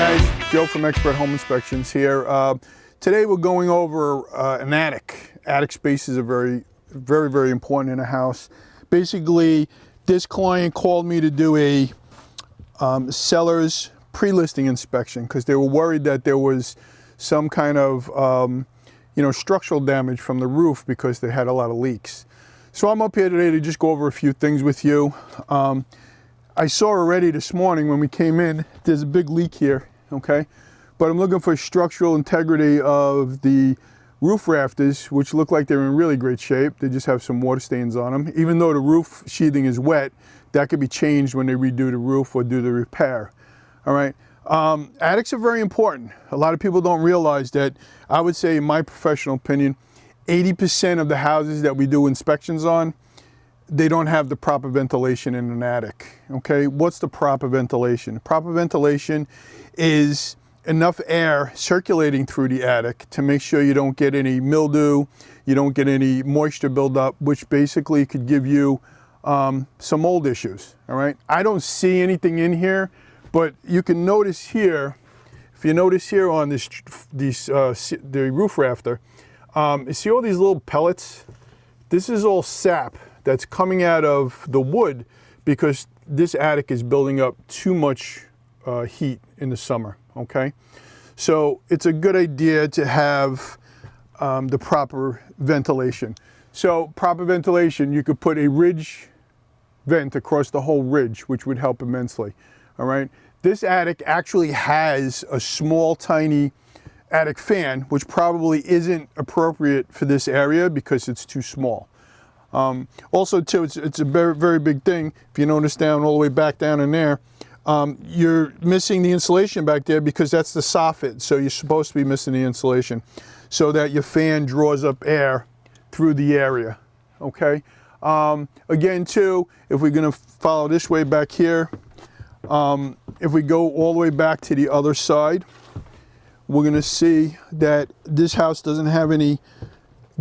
guys, Joe from Expert Home Inspections here. Today we're going over an attic. Attic spaces are very important in a house. Basically, this client called me to do a seller's pre-listing inspection because they were worried that there was some kind of structural damage from the roof because they had a lot of leaks. So I'm up here today to just go over a few things with you. I saw already this morning when we came in, there's a big leak here, okay? But I'm looking for structural integrity of the roof rafters, which look like they're in really great shape. They just have some water stains on them. Even though the roof sheathing is wet, that could be changed when they redo the roof or do the repair, all right? Attics are very important. A lot of people don't realize that. I would say, in my professional opinion, 80% of the houses that we do inspections on, they don't have the proper ventilation in an attic, okay? What's the proper ventilation? Proper ventilation is enough air circulating through the attic to make sure you don't get any mildew, you don't get any moisture buildup, which basically could give you some mold issues, all right? I don't see anything in here, but you can notice here, if you notice here on the roof rafter, you see all these little pellets? This is all sap that's coming out of the wood because this attic is building up too much heat in the summer, okay? So it's a good idea to have the proper ventilation. So proper ventilation, you could put a ridge vent across the whole ridge, which would help immensely, all right? This attic actually has a small, tiny attic fan, which probably isn't appropriate for this area because it's too small. Also too, it's a very big thing. If you notice down all the way back down in there, you're missing the insulation back there because that's the soffit. So you're supposed to be missing the insulation so that your fan draws up air through the area, okay? Again too, if we're gonna follow this way back here, if we go all the way back to the other side, we're gonna see that this house doesn't have any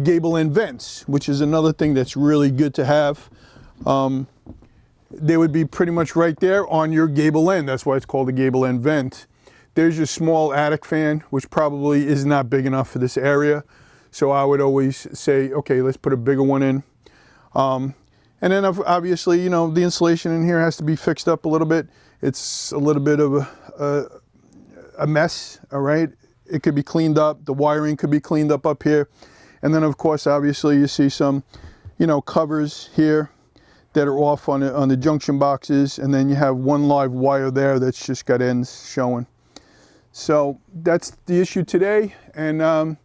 gable end vents, which is another thing that's really good to have. They would be pretty much right there on your gable end. That's why it's called a gable end vent. There's your small attic fan, which probably is not big enough for this area. So I would always say, okay, let's put a bigger one in. And then obviously, the insulation in here has to be fixed up a little bit. It's a little bit of a mess, all right? It could be cleaned up. The wiring could be cleaned up here. And then of course, obviously you see some, covers here that are off on the junction boxes. And then you have one live wire there that's just got ends showing. So that's the issue today. And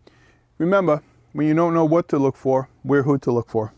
remember, when you don't know what to look for, we're who to look for.